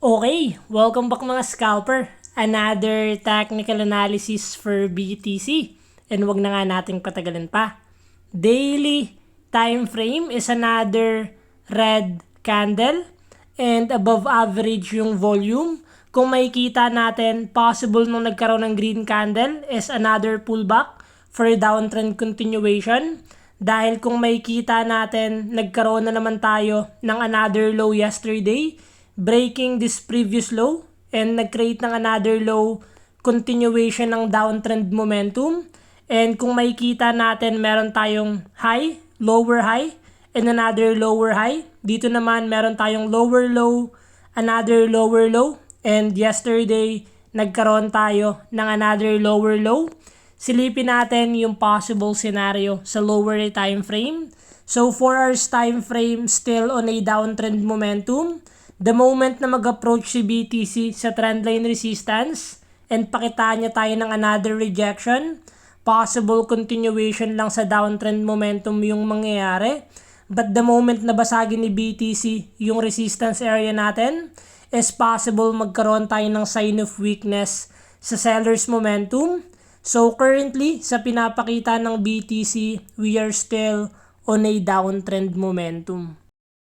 Okay, welcome back mga scalper. Another technical analysis for BTC. And wag na nga nating patagalin pa. Daily time frame is another red candle and above average yung volume. Kung makikita natin, possible nung nagkaroon ng green candle is another pullback for downtrend continuation. Dahil kung makikita natin, nagkaroon na naman tayo ng another low yesterday, breaking this previous low and nag-create ng another low, continuation ng downtrend momentum. And kung makikita natin, meron tayong high, lower high, and another lower high. Dito naman meron tayong lower low, another lower low, and yesterday nagkaroon tayo ng another lower low. Silipin natin yung possible scenario sa lower time frame. So 4 hours time frame still on a downtrend momentum. The moment na mag-approach si BTC sa trendline resistance and pakitaan niya tayo ng another rejection, possible continuation lang sa downtrend momentum yung mangyayari. But the moment na basagin ni BTC yung resistance area natin, is possible magkaroon tayo ng sign of weakness sa seller's momentum. So currently, sa pinapakita ng BTC, we are still on a downtrend momentum.